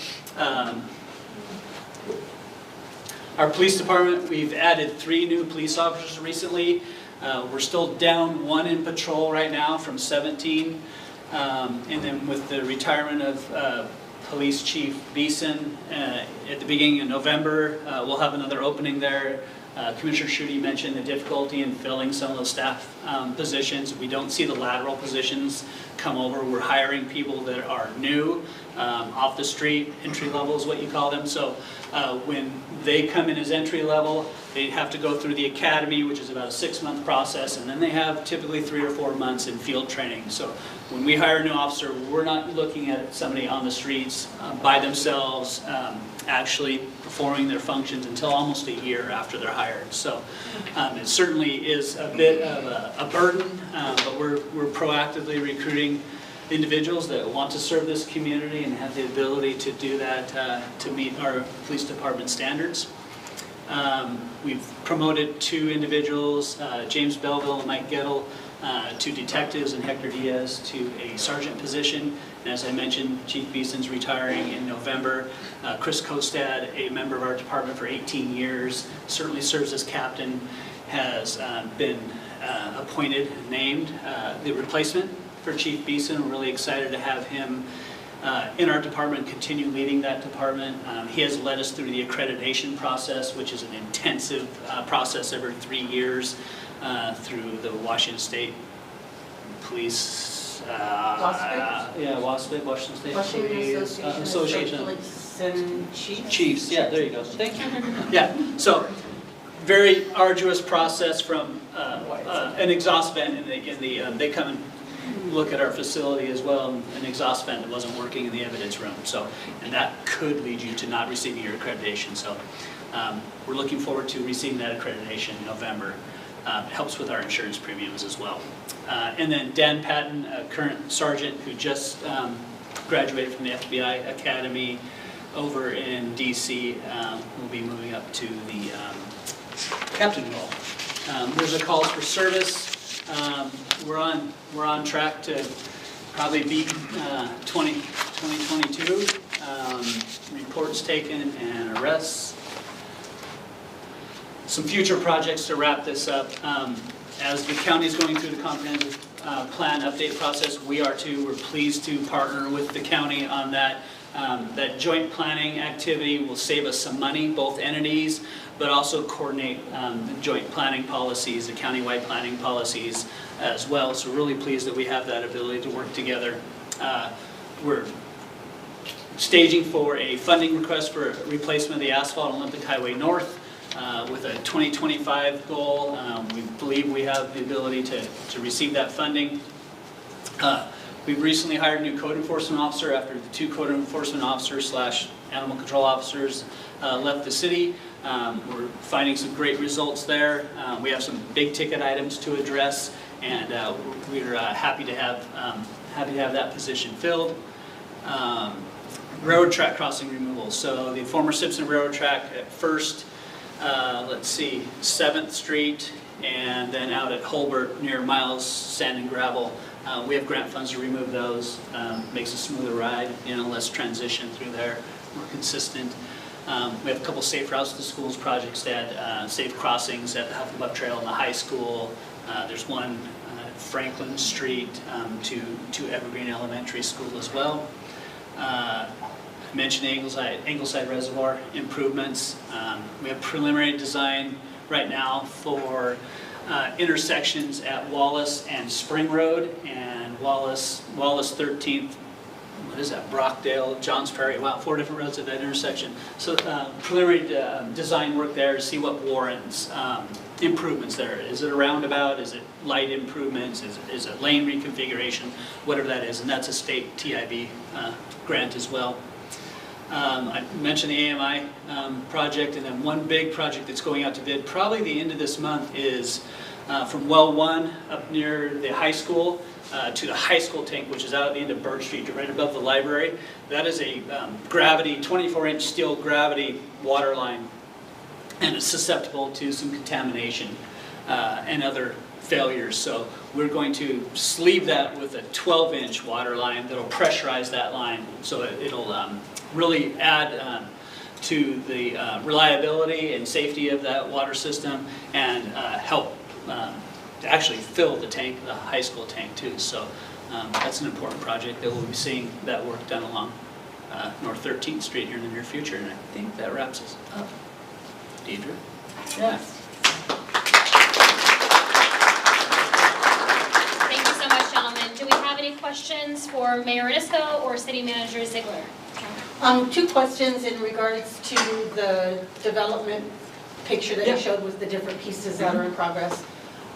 Our police department, we've added 3 new police officers recently. We're still down 1 in patrol right now from 17. And then with the retirement of Police Chief Beeson at the beginning of November, we'll have another opening there. Commissioner Shutty mentioned the difficulty in filling some of those staff positions. We don't see the lateral positions come over. We're hiring people that are new, off the street, entry level is what you call them. So when they come in as entry level, they have to go through the academy, which is about a 6-month process, and then they have typically 3 or 4 months in field training. So when we hire a new officer, we're not looking at somebody on the streets by themselves, actually performing their functions until almost a year after they're hired. So it certainly is a bit of a burden, but we're proactively recruiting individuals that want to serve this community and have the ability to do that to meet our police department standards. We've promoted 2 individuals, James Belleville and Mike Gettle, to detectives, and Hector Diaz to a sergeant position. And as I mentioned, Chief Beeson's retiring in November. Chris Kostad, a member of our department for 18 years, certainly serves as captain, has been appointed, named the replacement for Chief Beeson. We're really excited to have him in our department, continue leading that department. He has led us through the accreditation process, which is an intensive process every 3 years through the Washington State Police. Washington State Police Association. And Chiefs, yeah, there you go. Thank you. Yeah, so very arduous process from an exhaust vent they come and look at our facility as well, an exhaust vent that wasn't working in the evidence room. So, and that could lead you to not receiving your accreditation. So we're looking forward to receiving that accreditation in November. It helps with our insurance premiums as well. And then Dan Patton, a current sergeant who just graduated from the FBI Academy over in DC, will be moving up to the captain role. There's a calls for service. We're on track to probably beat 2022. Reports taken and arrests. Some future projects to wrap this up. As the county is going through the comprehensive plan update process, we are too. We're pleased to partner with the county on that. That joint planning activity will save us some money, both entities, but also coordinate the joint planning policies, the countywide planning policies as well. So really pleased that we have that ability to work together. We're staging for a funding request for replacement of the asphalt on Olympic Highway North with a 2025 goal. We believe we have the ability to receive that funding. We've recently hired a new code enforcement officer after the 2 code enforcement officers / animal control officers left the city. We're finding some great results there. We have some big ticket items to address, and we're happy to have that position filled. Railroad track crossing removal. So the former Simpson Railroad track at First, 7th Street, and then out at Holbert near Miles Sand and Gravel. We have grant funds to remove those, makes a smoother ride, less transition through there, more consistent. We have a couple safe routes to schools projects that safe crossings at the Huff and Buff Trail in the high school. There's one at Franklin Street to Evergreen Elementary School as well. I mentioned Angleside Reservoir improvements. We have preliminary design right now for intersections at Wallace and Spring Road and Wallace 13th, what is that, Brockdale, Johns Prairie, wow, 4 different roads at that intersection. So preliminary design work there to see what warrants improvements there. Is it a roundabout? Is it light improvements? Is it lane reconfiguration? Whatever that is, and that's a state TIB grant as well. I mentioned the AMI project, and then one big project that's going out to bid probably the end of this month is from well 1 up near the high school to the high school tank, which is out at the end of Birch Street, right above the library. That is a gravity, 24-inch steel gravity water line, and it's susceptible to some contamination and other failures. So we're going to sleeve that with a 12-inch water line that'll pressurize that line, so it'll really add to the reliability and safety of that water system, and help to actually fill the tank, the high school tank too. So that's an important project that we'll be seeing that work done along North 13th Street here in the near future, and I think that wraps us up. Deidre? Yeah. Thank you so much, gentlemen. Do we have any questions for Mayor Onisko or City Manager Ziegler? 2 questions in regards to the development picture that you showed with the different pieces that are in progress.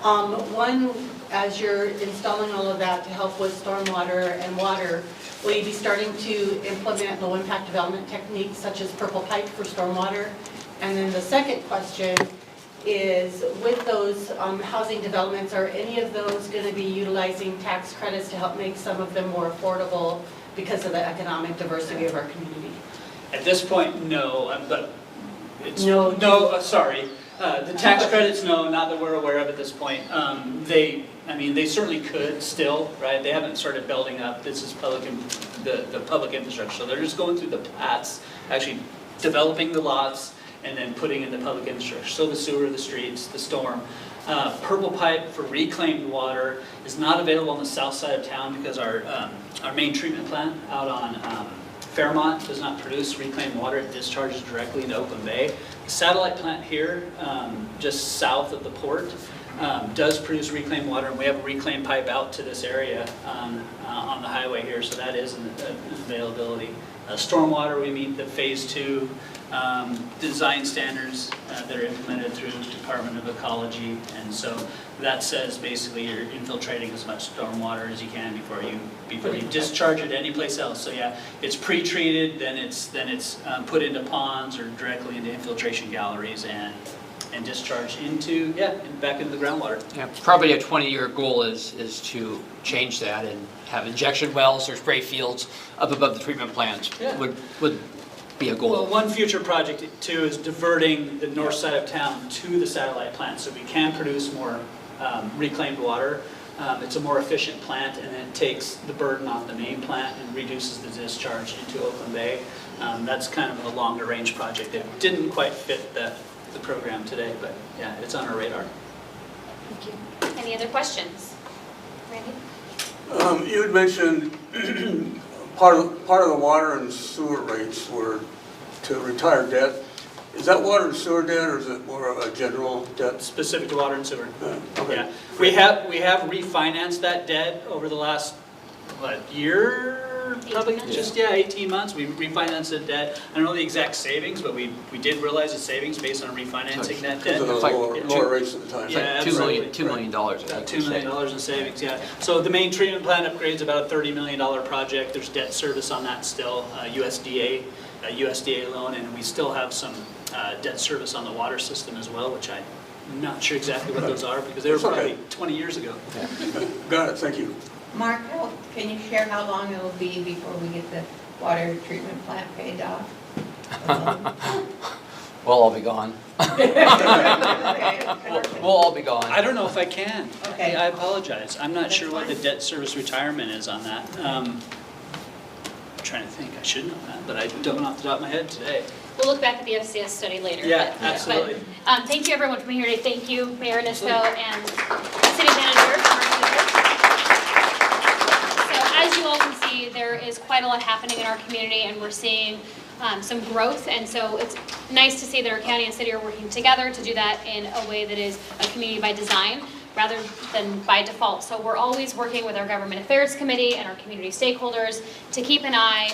One, as you're installing all of that to help with stormwater and water, will you be starting to implement low-impact development techniques such as purple pipe for stormwater? And then the second question is, with those housing developments, are any of those going to be utilizing tax credits to help make some of them more affordable because of the economic diversity of our community? At this point, no, but it's, No. Sorry. The tax credits, no, not that we're aware of at this point. They certainly could still, right? They haven't started building up. This is the public infrastructure. So they're just going through the plats, actually developing the lots, and then putting in the public infrastructure. So the sewer, the streets, the storm. Purple pipe for reclaimed water is not available on the south side of town because our main treatment plant out on Fairmont does not produce reclaimed water. It discharges directly into Oakland Bay. The satellite plant here, just south of the port, does produce reclaimed water, and we have a reclaimed pipe out to this area on the highway here, so that is an availability. Stormwater, we meet the Phase 2 design standards that are implemented through the Department of Ecology, and so that says basically you're infiltrating as much stormwater as you can before you discharge it any place else. So yeah, it's pre-treated, then it's put into ponds or directly into infiltration galleries and discharged into back into the groundwater. Yeah, probably a 20-year goal is to change that and have injection wells or spray fields up above the treatment plants. Yeah. Would be a goal. Well, one future project too is diverting the north side of town to the satellite plant so we can produce more reclaimed water. It's a more efficient plant, and it takes the burden off the main plant and reduces the discharge into Oakland Bay. That's kind of a longer range project that didn't quite fit the program today, but yeah, it's on our radar. Thank you. Any other questions? Randy? You had mentioned part of the water and sewer rates were to retire debt. Is that water and sewer debt, or is it more of a general debt? Specific to water and sewer. Okay. Yeah, we have refinanced that debt over the last year, probably 18 months. We refinanced the debt. I don't know the exact savings, but we did realize the savings based on refinancing that debt. Because of the lower rates at the time. Yeah, $2 million. About $2 million in savings, yeah. So the main treatment plant upgrade is about a $30 million project. There's debt service on that still, USDA loan, and we still have some debt service on the water system as well, which I'm not sure exactly what those are because they were probably 20 years ago. Got it, thank you. Mark, can you share how long it will be before we get the water treatment plant paid off? We'll all be gone. We'll all be gone. I don't know if I can. Okay. I apologize. I'm not sure what the debt service retirement is on that. I'm trying to think. I should know that, but I don't off the top of my head today. We'll look back at the FCS study later. Yeah, but- absolutely. but, thank you everyone for being here today. Thank you, Mayor Onisko and City Manager. So as you all can see, there is quite a lot happening in our community and we're seeing some growth. And so it's nice to see that our county and city are working together to do that in a way that is a community by design rather than by default. So we're always working with our Government Affairs Committee and our community stakeholders to keep an eye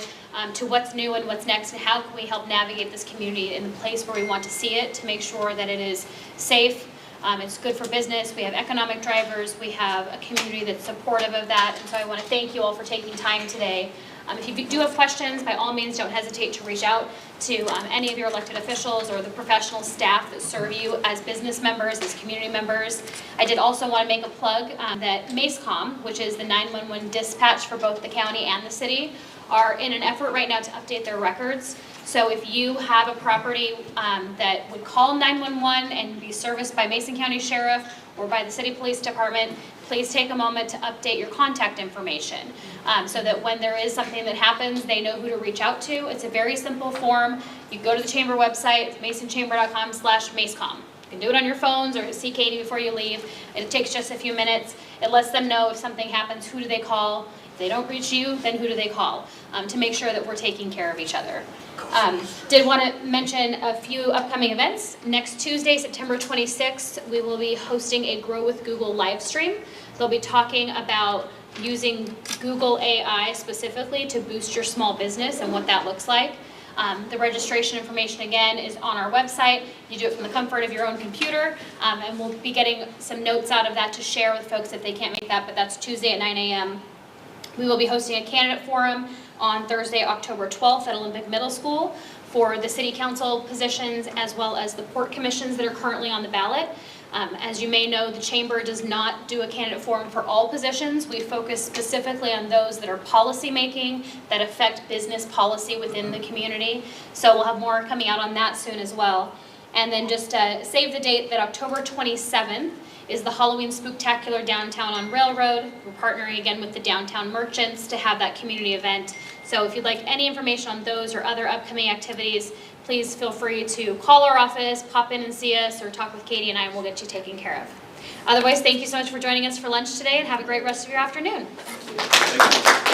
to what's new and what's next and how can we help navigate this community in the place where we want to see it to make sure that it is safe, it's good for business, we have economic drivers, we have a community that's supportive of that. And so I want to thank you all for taking time today. If you do have questions, by all means, don't hesitate to reach out to any of your elected officials or the professional staff that serve you as business members, as community members. I did also want to make a plug that MACECOM, which is the 911 dispatch for both the county and the city, are in an effort right now to update their records. So if you have a property that would call 911 and be serviced by Mason County Sheriff or by the City Police Department, please take a moment to update your contact information so that when there is something that happens, they know who to reach out to. It's a very simple form. You go to the chamber website, masonchamber.com/MACECOM. You can do it on your phones or see Katie before you leave. It takes just a few minutes. It lets them know if something happens, who do they call. If they don't reach you, then who do they call to make sure that we're taking care of each other. Did want to mention a few upcoming events. Next Tuesday, September 26th, we will be hosting a Grow with Google live stream. They'll be talking about using Google AI specifically to boost your small business and what that looks like. The registration information, again, is on our website. You do it from the comfort of your own computer, and we'll be getting some notes out of that to share with folks if they can't make that, but that's Tuesday at 9 a.m. We will be hosting a candidate forum on Thursday, October 12th at Olympic Middle School for the city council positions as well as the port commissions that are currently on the ballot. As you may know, the chamber does not do a candidate forum for all positions. We focus specifically on those that are policy making, that affect business policy within the community. So we'll have more coming out on that soon as well. And then just save the date that October 27th is the Halloween Spooktacular downtown on Railroad. We're partnering again with the downtown merchants to have that community event. So if you'd like any information on those or other upcoming activities, please feel free to call our office, pop in and see us, or talk with Katie and I, and we'll get you taken care of. Otherwise, thank you so much for joining us for lunch today, and have a great rest of your afternoon. Thank you.